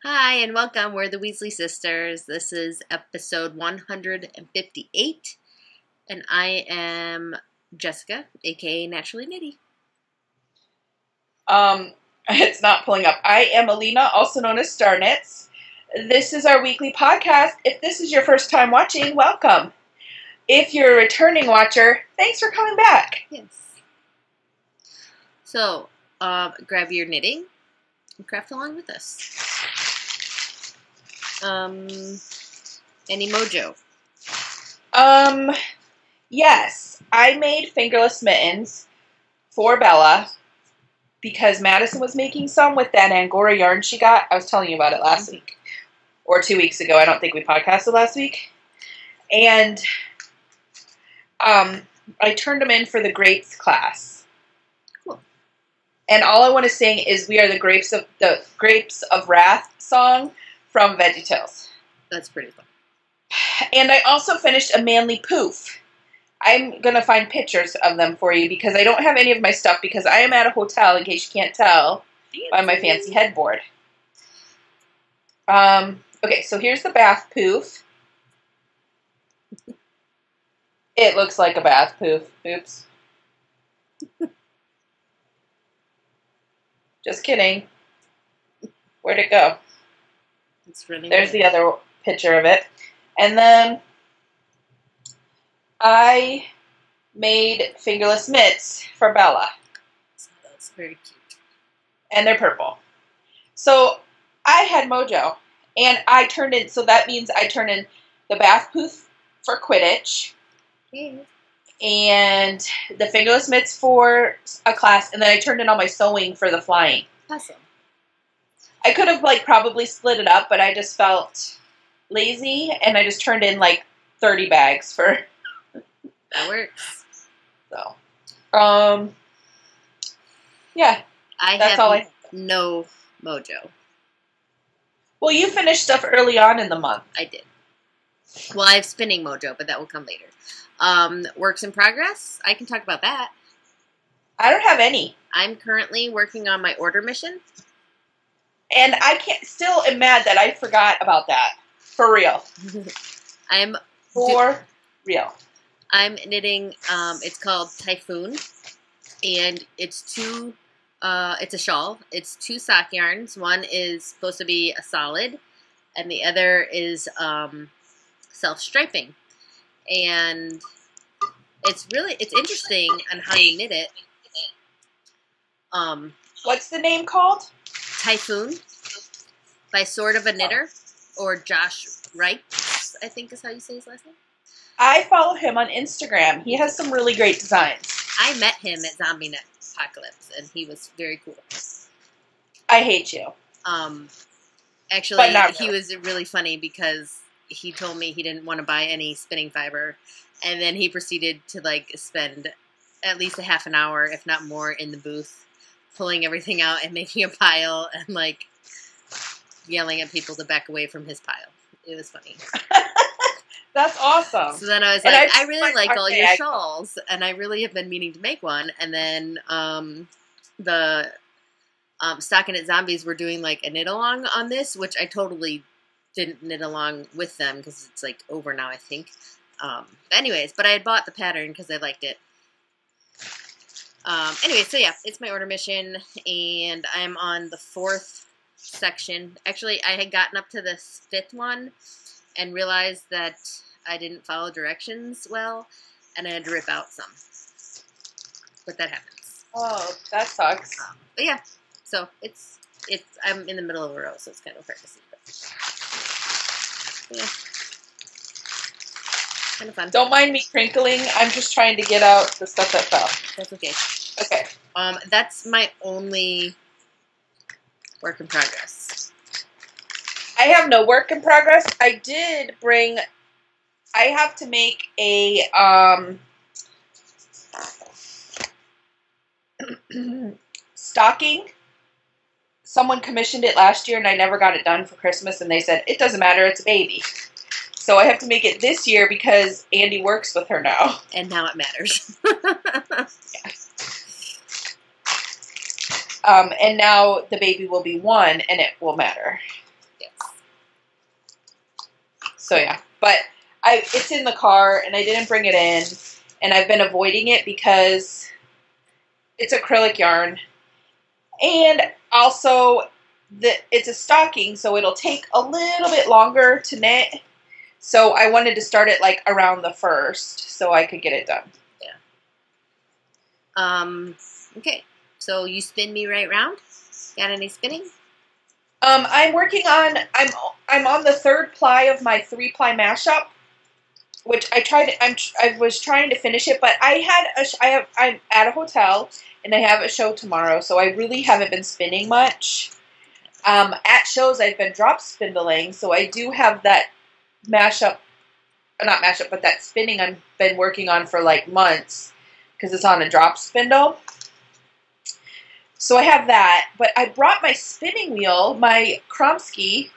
Hi and welcome. We're the Weasley sisters. This is episode 158, and I am Jessica, aka Naturally Nitty. It's not pulling up. I am Alina, also known as Starnits. This is our weekly podcast. If this is your first time watching, welcome. If you're a returning watcher, thanks for coming back. Yes. So, grab your knitting and craft along with us. Any mojo? Yes. I made fingerless mittens for Bella because Madison was making some with that Angora yarn she got. I was telling you about it last week. Or 2 weeks ago. I don't think we podcasted last week. And I turned them in for the grapes class. Cool. And all I want to sing is "We Are the Grapes of Wrath" song from VeggieTales. That's pretty fun. And I also finished a manly poof. I'm going to find pictures of them for you because I don't have any of my stuff because I am at a hotel, in case you can't tell, by my fancy headboard. Okay, so here's the bath poof. It looks like a bath poof. Oops. Just kidding. Where'd it go? It's really There's weird. the other picture of it. And then I made fingerless mitts for Bella. That's very cute. And they're purple. So I had mojo. And I turned in, so that means I turned in the bath poof for Quidditch. Okay. And the fingerless mitts for a class. And then I turned in all my sewing for the flying. Awesome. I could have probably split it up, but I just felt lazy. And I just turned in 30 bags for... That works. So, yeah. I That's have all I... no mojo. Well, you finished stuff early on in the month. I did. Well, I have spinning mojo, but that will come later. Works in progress. I can talk about that. I don't have any. I'm currently working on my order mission. And I am mad that I forgot about that. For real. For real. I'm knitting, it's called Typhoon, and it's a shawl. It's 2 sock yarns. One is supposed to be a solid, and the other is self-striping. And it's interesting on how you knit it. What's the name called? Typhoon by Sort of a Knitter, or Josh Wright, I think is how you say his last name. I follow him on Instagram. He has some really great designs. I met him at Zombie Net Apocalypse, and he was very cool. I hate you. Actually, really. He was really funny because he told me he didn't want to buy any spinning fiber, and then he proceeded to spend at least a half an hour, if not more, in the booth, pulling everything out and making a pile and yelling at people to back away from his pile. It was funny. That's awesome. So then I was like, I really like all your shawls, and I really have been meaning to make one. And then the Stockinette Zombies were doing a knit along on this, which I totally didn't knit along with them because it's over now, I think. But I had bought the pattern because I liked it. Anyway, so yeah, it's my order mission, and I'm on the 4th section. Actually, I had gotten up to the 5th one and realized that I didn't follow directions well, and I had to rip out some. But that happens. Oh, that sucks. But yeah, so I'm in the middle of a row, so it's kind of hard to see. But yeah, kind of fun. Don't mind me crinkling. I'm just trying to get out the stuff that fell. That's okay. Okay. That's my only work in progress. I have no work in progress. I have to make a stocking. Someone commissioned it last year and I never got it done for Christmas, and they said, it doesn't matter, it's a baby. So I have to make it this year because Andy works with her now. And now it matters. Yeah. And now the baby will be 1 and it will matter. So yeah, but it's in the car and I didn't bring it in, and I've been avoiding it because it's acrylic yarn, and also it's a stocking, so it'll take a little bit longer to knit. So I wanted to start it like around the 1st so I could get it done. Yeah. Okay. So you spin me right round? Got any spinning? I'm working on. I'm on the 3rd ply of my 3-ply mashup, which I was trying to finish it, but I'm at a hotel and I have a show tomorrow, so I really haven't been spinning much. At shows I've been drop spindling, so I do have that mashup, not mashup, but that spinning I've been working on for like months because it's on a drop spindle. So I have that, but I brought my spinning wheel, my Kromsky,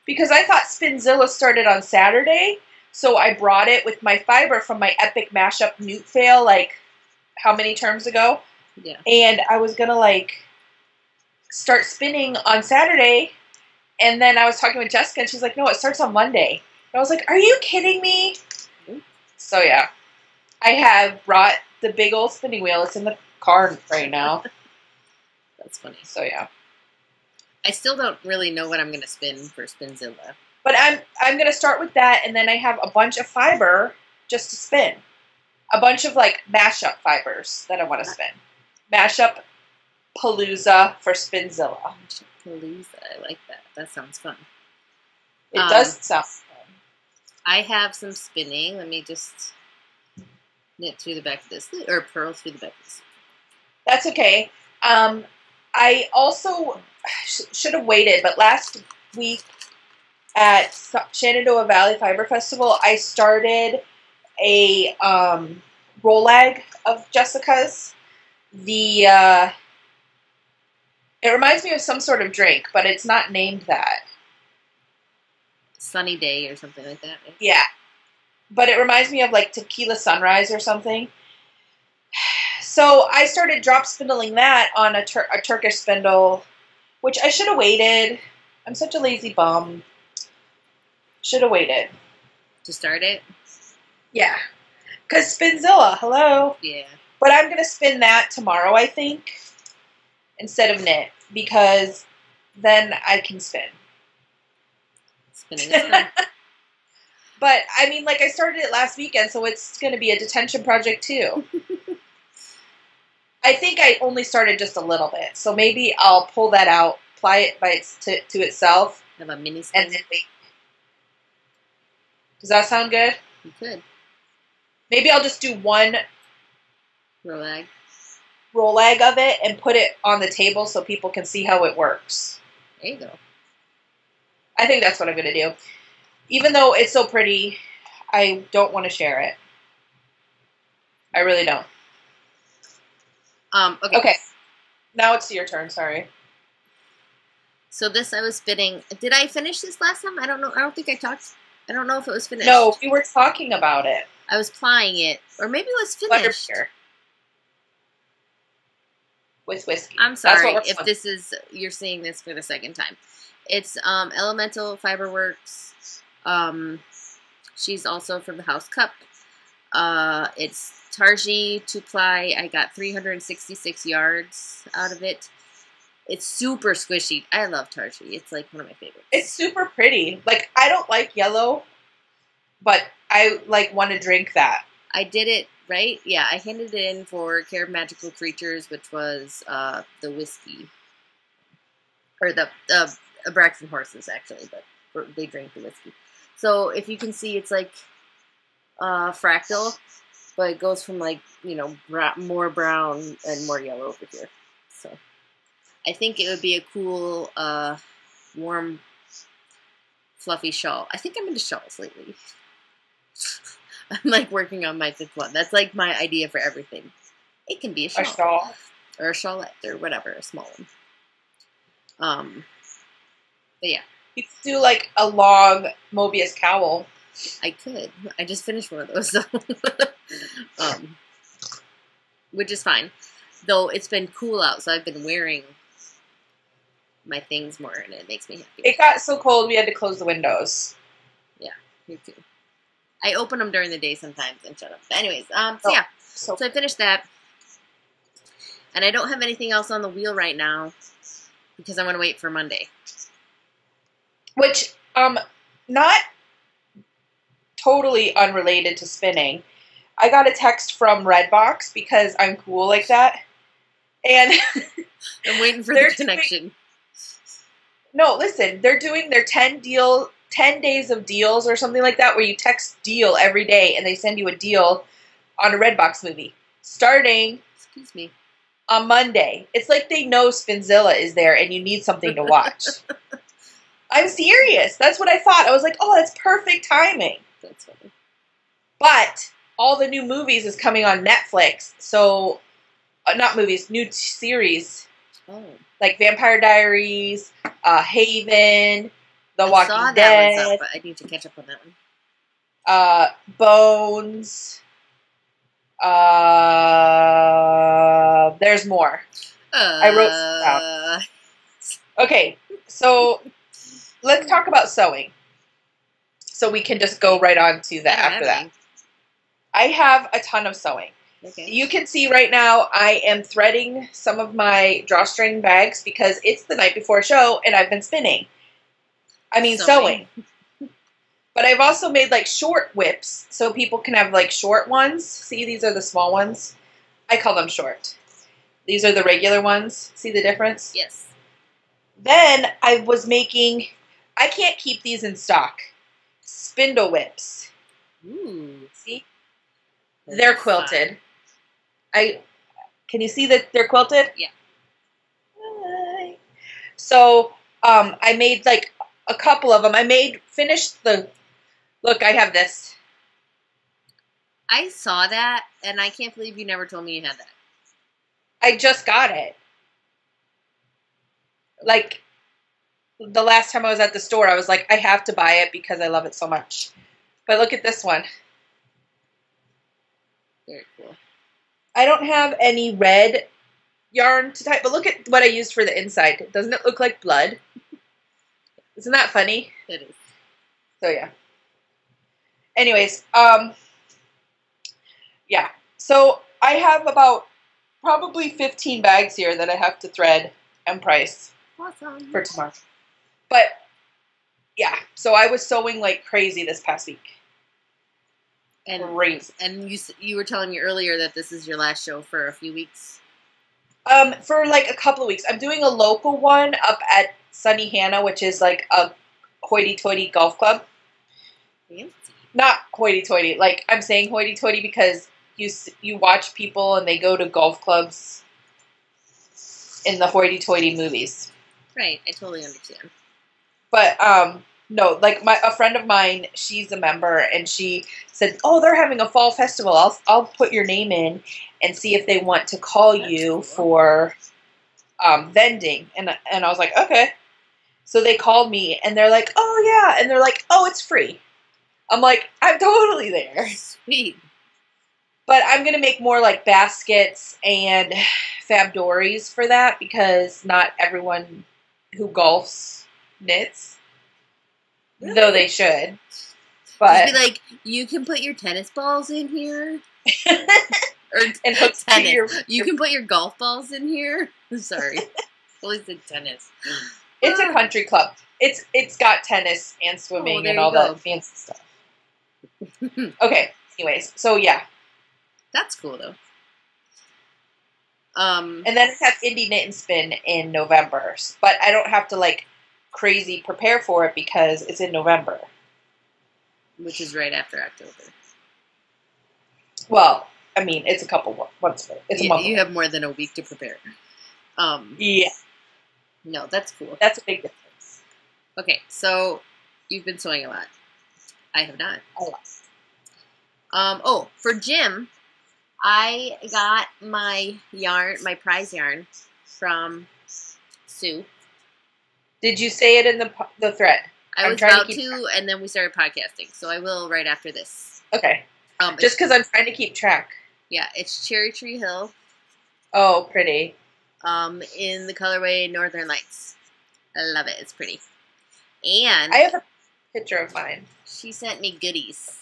because I thought Spinzilla started on Saturday. So I brought it with my fiber from my epic mashup newt fail, like how many terms ago? Yeah. And I was gonna like start spinning on Saturday, and then I was talking with Jessica, and she's like, "No, it starts on Monday." And I was like, "Are you kidding me?" So yeah, I have brought the big old spinning wheel. It's in the car right now. That's funny. So yeah, I still don't really know what I'm gonna spin for Spinzilla. but I'm gonna start with that, and then I have a bunch of fiber just to spin, a bunch of like mashup fibers that I want to spin. Mashup Palooza for Spinzilla. Palooza, I like that. That sounds fun. It does sound fun. I have some spinning. Let me just knit through the back of this, or purl through the back of this. That's okay. I also should have waited, but last week at Shenandoah Valley Fiber Festival, I started a roll lag of Jessica's. It reminds me of some sort of drink, but it's not named that. Sunny Day or something like that. Right? Yeah. But it reminds me of like Tequila Sunrise or something. So I started drop spindling that on a Turkish spindle, which I should have waited. I'm such a lazy bum. Should have waited. To start it? Yeah. Because Spinzilla, hello. Yeah. But I'm going to spin that tomorrow, I think, instead of knit, because then I can spin. Spinning is fun. But, I mean, like, I started it last weekend, so it's going to be a detention project, too. I think I only started just a little bit, so maybe I'll pull that out, apply it to itself. Have a mini spin. And then wait. Does that sound good? You could. Maybe I'll just do one roll lag of it and put it on the table so people can see how it works. There you go. I think that's what I'm going to do. Even though it's so pretty, I don't want to share it. I really don't. Okay. Okay. Now it's your turn, sorry. So this I was spinning. Did I finish this last time? I don't know. I don't think I talked. I don't know if it was finished. No, we were talking about it. I was plying it. Or maybe it was finished. Butterbeer. With whiskey. I'm sorry if this is, you're seeing this for the second time. It's Elemental Fiberworks. She's also from the House Cup. It's Tarji 2-ply. I got 366 yards out of it. It's super squishy. I love Tarji. It's like one of my favorites. It's super pretty. Like, I don't like yellow, but I like want to drink that. I did it right. Yeah, I handed it in for Care of Magical Creatures, which was the whiskey, or the Braxton horses actually, but they drink the whiskey. So if you can see, it's like fractal, but it goes from like, you know, more brown and more yellow over here. So I think it would be a cool, warm, fluffy shawl. I think I'm into shawls lately. I'm like working on my 5th one. That's like my idea for everything. It can be a shawl. A shawl. Or a shawlette or whatever, a small one. But yeah. You could do like a long Mobius cowl. I could. I just finished one of those, so which is fine. Though it's been cool out, so I've been wearing my things more, and it makes me happy. It got so cold we had to close the windows. Yeah, Me too. I open them during the day sometimes and shut up. But anyways, so I finished that. And I don't have anything else on the wheel right now because I'm going to wait for Monday. Which, not totally unrelated to spinning. I got a text from Redbox because I'm cool like that. And I'm waiting for the connection. No, listen, they're doing their 10 days of deals or something like that where you text deal every day and they send you a deal on a Redbox movie. Starting on Monday. It's like they know Spinzilla is there and you need something to watch. I'm serious. That's what I thought. I was like, oh, that's perfect timing. That's funny. But all the new movies is coming on Netflix. So, not movies, new series. Oh. Like Vampire Diaries, Haven, The Walking Dead. That one's up, but I need to catch up on that one. Bones. There's more. I wrote some down. Okay, so let's talk about sewing. So we can just go right on to that after that. I have a ton of sewing. Okay. You can see right now I am threading some of my drawstring bags because it's the night before a show and I've been spinning. I mean sewing. But I've also made like short whips so people can have like short ones. See, these are the small ones. I call them short. These are the regular ones. See the difference? Yes. Then I was making, I can't keep these in stock, spindle whips. Ooh. See? They're quilted. Can you see that they're quilted? Yeah. So, I made like a couple of them. Finished the, look, I have this. I saw that, and I can't believe you never told me you had that. I just got it. Like, the last time I was at the store, I was like, I have to buy it because I love it so much. But look at this one. Very cool. I don't have any red yarn to tie, but look at what I used for the inside. Doesn't it look like blood? Isn't that funny? It is. So, yeah. Anyways, yeah. So, I have about probably 15 bags here that I have to thread and price for tomorrow. But, yeah. So, I was sewing like crazy this past week. And crazy. And you were telling me earlier that this is your last show for a few weeks. For like a couple of weeks. I'm doing a local one up at Sunny Hannah, which is like a hoity-toity golf club. Fancy. Not hoity-toity. Like, I'm saying hoity-toity because you watch people and they go to golf clubs in the hoity-toity movies. Right, I totally understand. But, no, like, a friend of mine, she's a member, and she said, oh, they're having a fall festival. I'll put your name in and see if they want to call you for vending. And I was like, okay. So they called me, and they're like, oh, yeah. And they're like, oh, it's free. I'm like, I'm totally there. Sweet. But I'm going to make more, like, baskets and fab dories for that because not everyone who golfs knits. Really? Though they should. But just be like, you can put your tennis balls in here. Or and tennis. You can put your golf balls in here. Sorry. Always said tennis. It's a country club. It's got tennis and swimming and all that fancy stuff. Okay. Anyways, so yeah. That's cool though. And then I have Indie Knit and Spin in November, but I don't have to like crazy prepare for it because it's in November, which is right after October. Well, I mean, it's a couple months. It's a month. You have more than a week to prepare. Yeah. No, that's cool. That's a big difference. Okay, so you've been sewing a lot. I have not. A lot. Oh, for Jim, I got my yarn, my prize yarn from Sue. Did you say it in the thread? I was about to, and then we started podcasting, so I will right after this. Okay. Just because I'm trying to keep track. Yeah, it's Cherry Tree Hill. Oh, pretty. In the colorway Northern Lights. I love it. It's pretty. And I have picture of mine. She sent me goodies.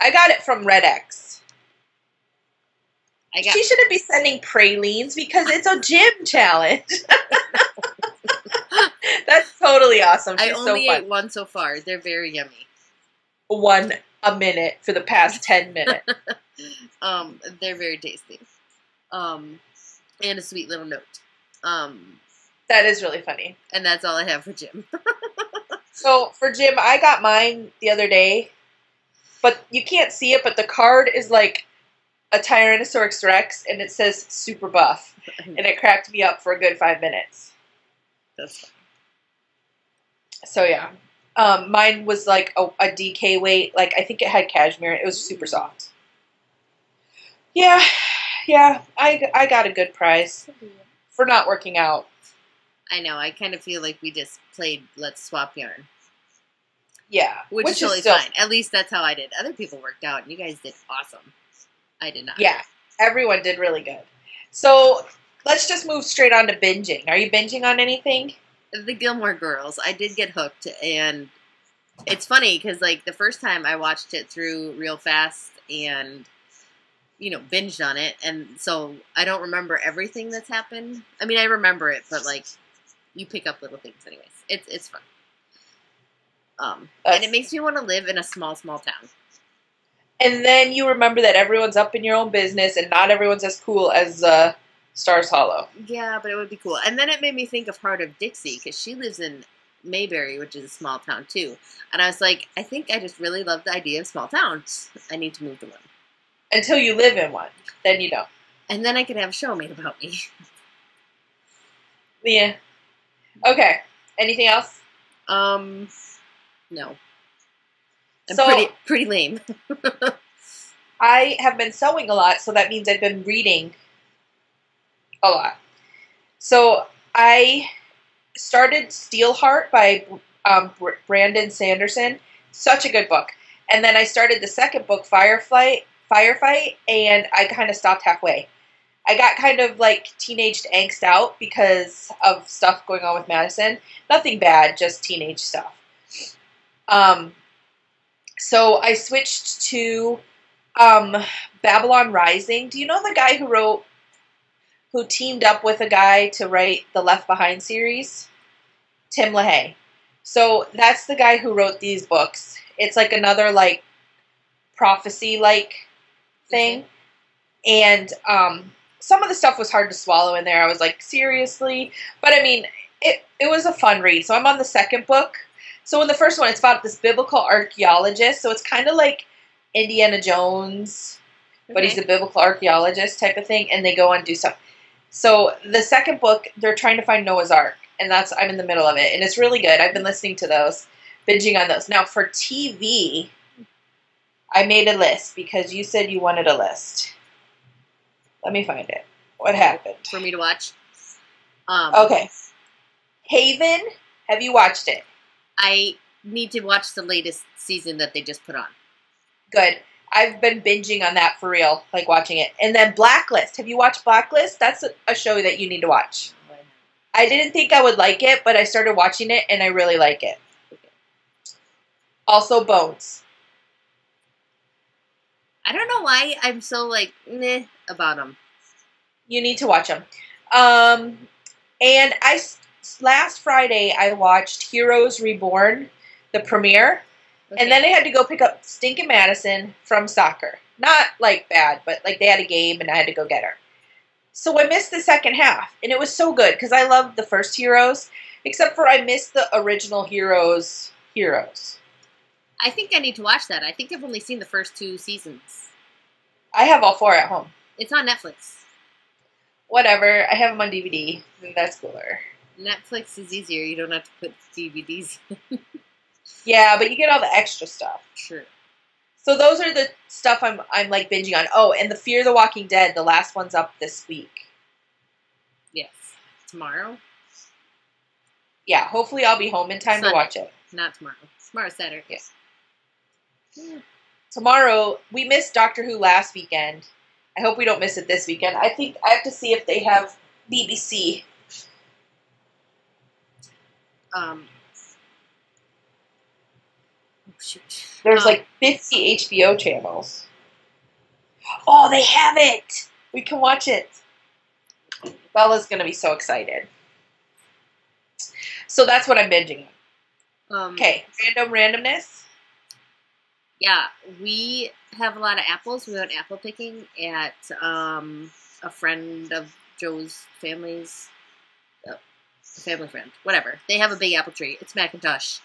I got it from Red X. She shouldn't be sending pralines because it's a gym challenge. That's totally awesome. She's I only ate one so far. They're very yummy. One a minute for the past 10 minutes. They're very tasty. And a sweet little note. That is really funny. And that's all I have for Jim. So for Jim, I got mine the other day, but you can't see it, but the card is like a Tyrannosaurus Rex, and it says super buff, and it cracked me up for a good 5 minutes. That's fine. So yeah, mine was like a DK weight. Like I think it had cashmere. It was super soft. Yeah, I got a good price for not working out. I know. I kind of feel like we just played Let's Swap Yarn. Yeah, which is totally fine. At least that's how I did. Other people worked out, and you guys did awesome. I did not. Yeah, everyone did really good. So let's just move straight on to binging. Are you binging on anything? The Gilmore Girls. I did get hooked, and it's funny because like the first time I watched it through real fast and binged on it, and so I don't remember everything that's happened. I mean, I remember it, but like you pick up little things anyways. It's fun. And it makes me want to live in a small town. And then you remember that everyone's up in your own business and not everyone's as cool as Stars Hollow. Yeah, but it would be cool. And then it made me think of Heart of Dixie, because she lives in Mayberry, which is a small town too. And I was like, I think I just really love the idea of small towns. I need to move to one. Until you live in one. Then you don't. And then I could have a show made about me. Yeah. Okay. Anything else? No. I'm pretty lame. I have been sewing a lot, so that means I've been reading a lot. So I started Steelheart by Brandon Sanderson. Such a good book. And then I started the second book, Firefight, and I kind of stopped halfway. I got kind of like teenage angst out because of stuff going on with Madison. Nothing bad, just teenage stuff. So I switched to Babylon Rising. Do you know the guy who teamed up with a guy to write the Left Behind series? Tim LaHaye. So that's the guy who wrote these books. It's like another like prophecy-like thing. And some of the stuff was hard to swallow in there. I was like, seriously? But I mean, it was a fun read. So I'm on the second book. So in the first one, it's about this biblical archaeologist. So it's kind of like Indiana Jones, but he's a biblical archaeologist type of thing. And they go and do stuff. So the second book, they're trying to find Noah's Ark. And I'm in the middle of it. And it's really good. I've been listening to those, binging on those. Now for TV, I made a list because you said you wanted a list. Let me find it. What happened? For me to watch? Okay. Haven, have you watched it? I need to watch the latest season that they just put on. Good. I've been binging on that for real, like watching it. And then Blacklist. Have you watched Blacklist? That's a show that you need to watch. I didn't think I would like it, but I started watching it, and I really like it. Okay. Also, Bones. I don't know why I'm so, like, meh about them. You need to watch them. And last Friday, I watched Heroes Reborn, the premiere. Okay. And then I had to go pick up Stinkin' Madison from soccer. Not, like, bad, but, like, they had a game, and I had to go get her. So I missed the second half, and it was so good, because I loved the first Heroes, except for I missed the original Heroes. I think I need to watch that. I think I've only seen the first 2 seasons. I have all 4 at home. It's on Netflix. Whatever. I have them on DVD. That's cooler. Netflix is easier. You don't have to put DVDs in. Yeah, but you get all the extra stuff. Sure. So those are the stuff I'm like binging on. Oh, and the Fear the Walking Dead, the last one's up this week. Yes. Tomorrow? Yeah, hopefully I'll be home in time to watch it. Not tomorrow. Tomorrow's Saturday. Yeah. Tomorrow, we missed Doctor Who last weekend. I hope we don't miss it this weekend. I think I have to see if they have BBC. shoot. There's like 50 HBO channels. Oh, they have it! We can watch it. Bella's going to be so excited. So that's what I'm binging. Okay, random randomness. Yeah, we have a lot of apples. We went apple picking at a friend of Joe's family's, family friend, whatever. They have a big apple tree. It's Macintosh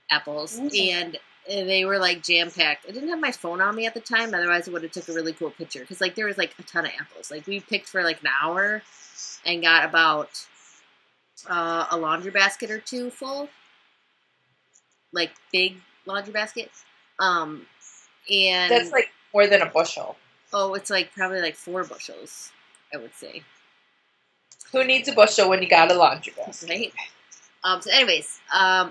apples, and they were like jam packed. I didn't have my phone on me at the time, otherwise I would have took a really cool picture because like there was like a ton of apples. Like we picked for like an hour and got about a laundry basket or two full, like big laundry basket. And that's like more than a bushel. Oh, it's like probably like 4 bushels, I would say. Who needs a bushel when you got a laundry basket? Right. So anyways,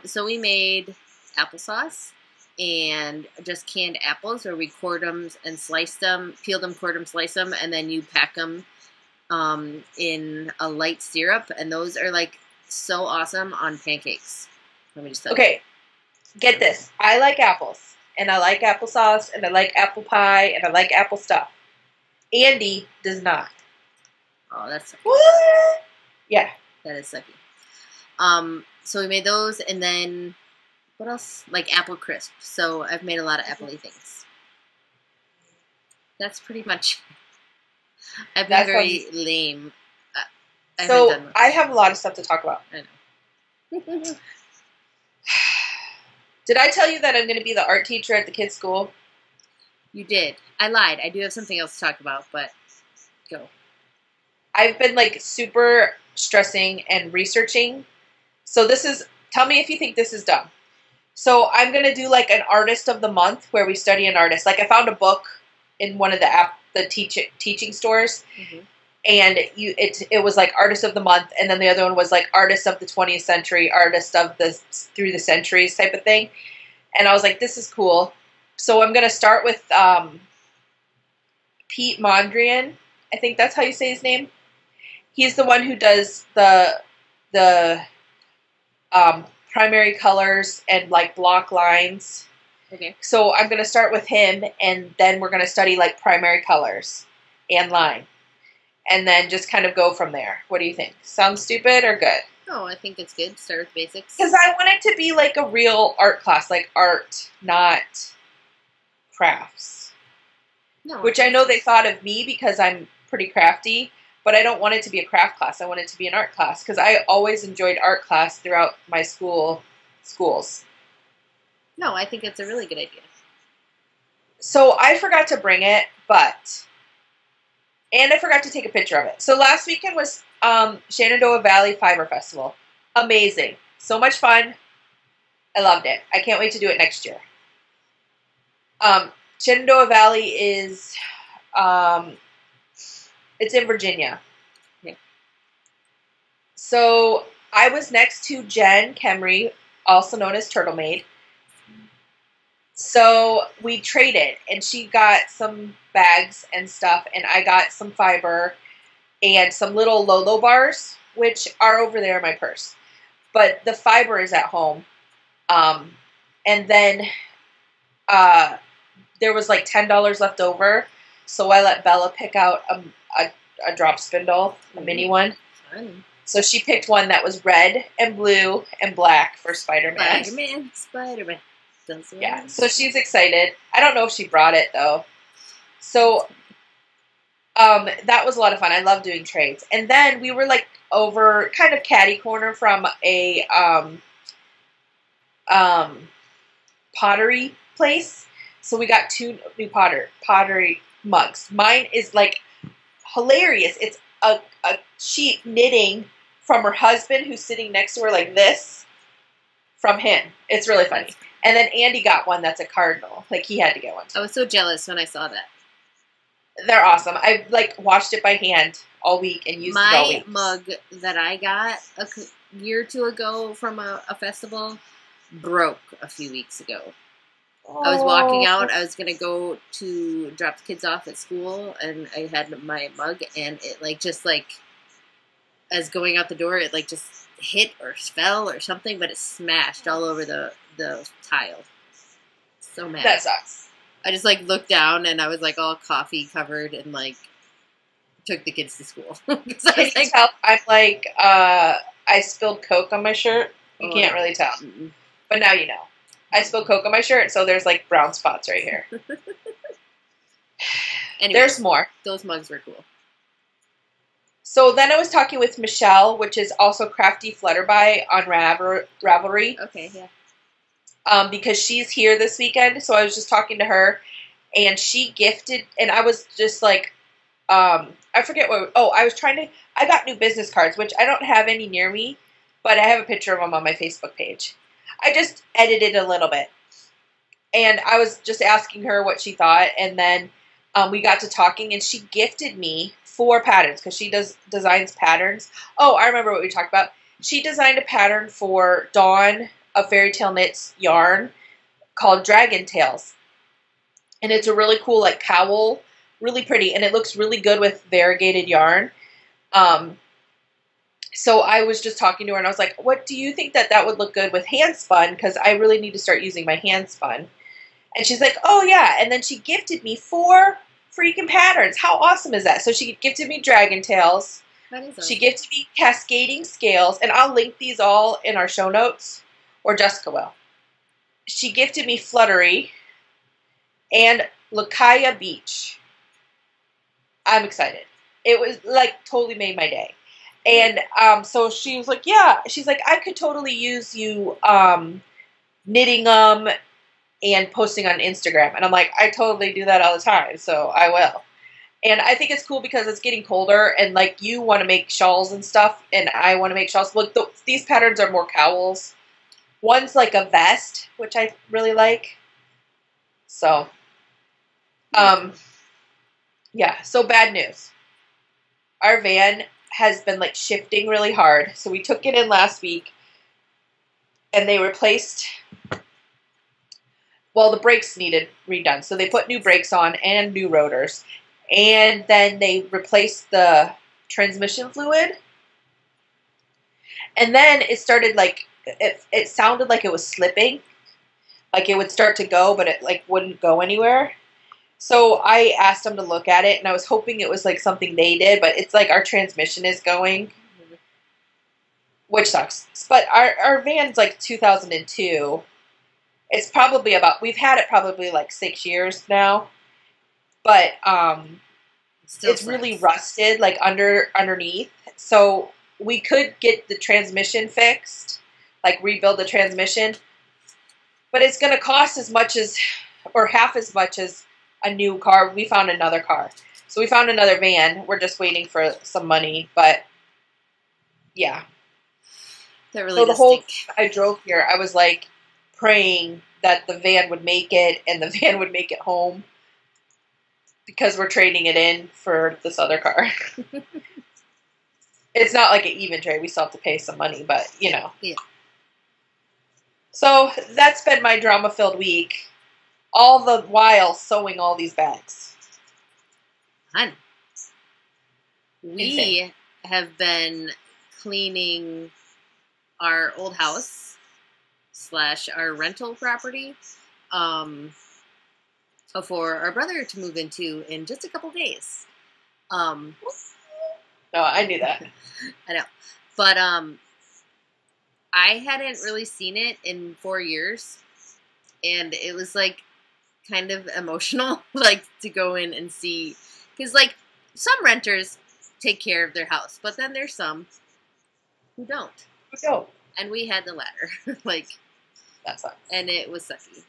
so we made applesauce and just canned apples where we cored them and sliced them, peeled them, cored them, sliced them, and then you pack them in a light syrup, and those are like so awesome on pancakes. Let me just tell you. Okay, get this. I like apples, and I like applesauce, and I like apple pie, and I like apple stuff. Andy does not. Oh, that's sucky. What? Yeah. That is sucky. So we made those, and then what else? Like apple crisp. So I've made a lot of appley things. That's pretty much. I've been very lame. So I have a lot of stuff to talk about. I know. Did I tell you that I'm going to be the art teacher at the kids' school? You did. I lied. I do have something else to talk about, but go. I've been like super stressing and researching. So this is, tell me if you think this is dumb. So I'm going to do like an artist of the month where we study an artist. Like I found a book in one of the teaching stores. Mm-hmm. And it was like artist of the month, and then the other one was like artist of the 20th century, artist of the through the centuries type of thing. And I was like, this is cool. So I'm gonna start with Pete Mondrian. I think that's how you say his name. He's the one who does the primary colors and like block lines. Okay. So I'm gonna start with him, and then we're gonna study like primary colors and line. And then just kind of go from there. What do you think? Sounds stupid or good? Oh, I think it's good. Start with basics. Because I want it to be like a real art class, like art, not crafts. No. Which I know they thought of me because I'm pretty crafty, but I don't want it to be a craft class. I want it to be an art class because I always enjoyed art class throughout my schools. No, I think it's a really good idea. So I forgot to bring it, and I forgot to take a picture of it. So last weekend was Shenandoah Valley Fiber Festival. Amazing. So much fun. I loved it. I can't wait to do it next year. Shenandoah Valley is, it's in Virginia. Okay. So I was next to Jen Kemry, also known as Turtle Maid. So we traded, and she got some bags and stuff, and I got some fiber and some little Lolo bars, which are over there in my purse. But the fiber is at home. And then there was like $10 left over, so I let Bella pick out a drop spindle, a mini one. Fun. So she picked one that was red and blue and black for Spider-Man. Spider-Man. Yeah, so she's excited. I don't know if she brought it, though. So, that was a lot of fun. I love doing trades. And then we were, like, over kind of catty corner from a pottery place. So we got 2 new pottery mugs. Mine is, like, hilarious. It's a sheet knitting from her husband who's sitting next to her like this from him. It's really funny. And then Andy got one that's a cardinal. Like, he had to get one too. I was so jealous when I saw that. They're awesome. I've, like, washed it by hand all week and used it all week. My mug that I got a year or two ago from a festival broke a few weeks ago. Oh. I was walking out. I was going to go to drop the kids off at school, and I had my mug, and it, like, just, like, as going out the door, it, like, just hit or fell or something, but it smashed all over the tile. So mad. That sucks. I just like looked down and I was like all coffee covered and like took the kids to school. Can you tell? I'm like, I spilled Coke on my shirt. You can't really tell. Mm-mm. But now you know. I spilled Coke on my shirt, so there's like brown spots right here. Anyways, there's more. Those mugs were cool. So then I was talking with Michelle, which is also Crafty Flutterby on Ravelry. Okay, yeah. Because she's here this weekend, so I was just talking to her, and she gifted, and I was just like, I forget what, I got new business cards, which I don't have any near me, but I have a picture of them on my Facebook page. I just edited a little bit, and I was just asking her what she thought, and then we got to talking, and she gifted me 4 patterns, because she designs patterns. Oh, I remember what we talked about. She designed a pattern for Dawn of Fairy Tale Knits yarn called Dragon Tails. And it's a really cool like cowl, really pretty, and it looks really good with variegated yarn. So I was just talking to her and I was like, what do you think that would look good with hand spun? Because I really need to start using my hand spun. And she's like, oh yeah. And then she gifted me 4 freaking patterns. How awesome is that? So she gifted me Dragon Tails. She gifted me Cascading Scales, and I'll link these all in our show notes. Or Jessica will. She gifted me Fluttery and Lakaya Beach. I'm excited. It was like totally made my day. And so she was like, yeah. She's like, I could totally use you knitting them and posting on Instagram. And I'm like, I totally do that all the time, so I will. And I think it's cool because it's getting colder, and like you want to make shawls and stuff, and I want to make shawls. Look, these patterns are more cowls. One's like a vest, which I really like. So, yeah, so bad news. Our van has been like shifting really hard. So we took it in last week and they replaced, well, the brakes needed redone. So they put new brakes on and new rotors. And then they replaced the transmission fluid. And then it started like, it sounded like it was slipping. Like it would start to go, but it like wouldn't go anywhere. So I asked them to look at it, and I was hoping it was like something they did, but it's like our transmission is going, which sucks. But our van's like 2002. It's probably about, we've had it probably like 6 years now, but it's really rusted like underneath. So we could get the transmission fixed, like rebuild the transmission, but it's going to cost as much as, or half as much as a new car. We found another car. So we found another van. We're just waiting for some money, but yeah. That really so the whole stink. I drove here, I was like praying that the van would make it and the van would make it home, because we're trading it in for this other car. It's not like an even trade. We still have to pay some money, but you know. Yeah. So that's been my drama-filled week. All the while sewing all these bags. Fun. We have been cleaning our old house / our rental property for our brother to move into in just a couple days. No, I knew that. I know. But I hadn't really seen it in 4 years, and it was like kind of emotional, like to go in and see, because like some renters take care of their house, but then there's some who don't. And we had the latter. Like that sucks. And it was sucky.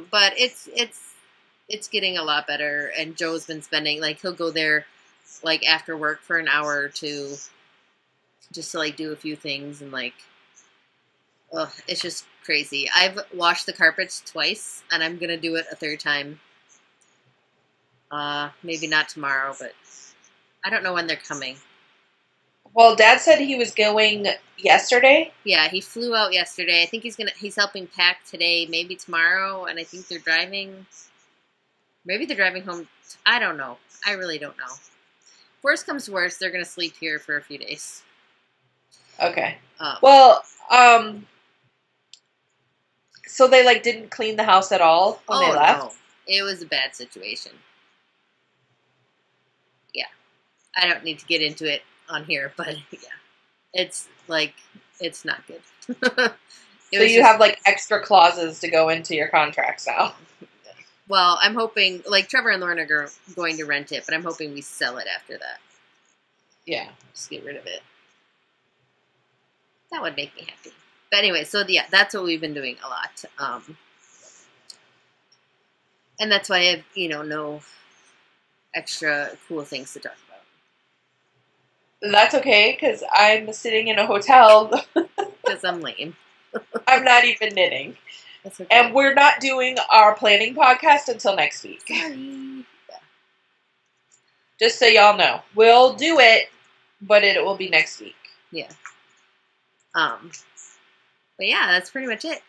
But it's getting a lot better, and Joe's been spending, like, he'll go there like after work for an hour or two just to like do a few things, and like, ugh, it's just crazy. I've washed the carpets twice, and I'm gonna do it a third time. Maybe not tomorrow, but I don't know when they're coming. Well, Dad said he was going yesterday. Yeah, he flew out yesterday. I think he's helping pack today, maybe tomorrow, and I think they're driving. Maybe they're driving home. I don't know. I really don't know. Worst comes to worst, they're gonna sleep here for a few days. So they, like, didn't clean the house at all when they left? No. It was a bad situation. Yeah. I don't need to get into it on here, but yeah. It's, like, it's not good. So you have, like, extra clauses to go into your contracts now? Well, I'm hoping, like, Trevor and Lauren are going to rent it, but I'm hoping we sell it after that. Yeah. Just get rid of it. That would make me happy. But anyway, so yeah, that's what we've been doing a lot. And that's why I have, no extra cool things to talk about. That's okay, because I'm sitting in a hotel. Because I'm lame. I'm not even knitting. That's okay. And we're not doing our planning podcast until next week. Sorry. Yeah. Just so y'all know. We'll do it, but it will be next week. Yeah. But yeah, that's pretty much it.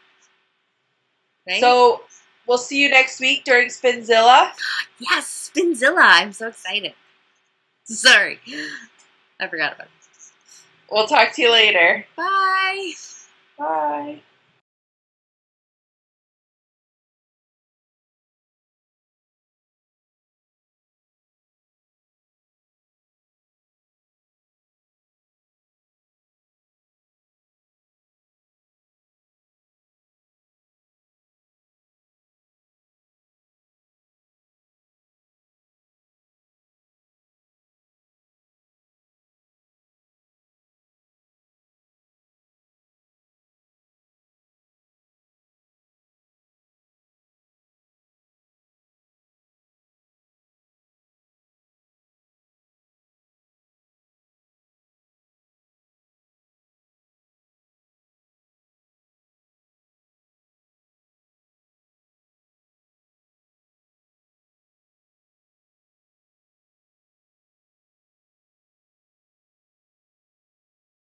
Right? So, we'll see you next week during Spinzilla. Yes, Spinzilla. I'm so excited. Sorry. I forgot about it. We'll talk to you later. Bye. Bye.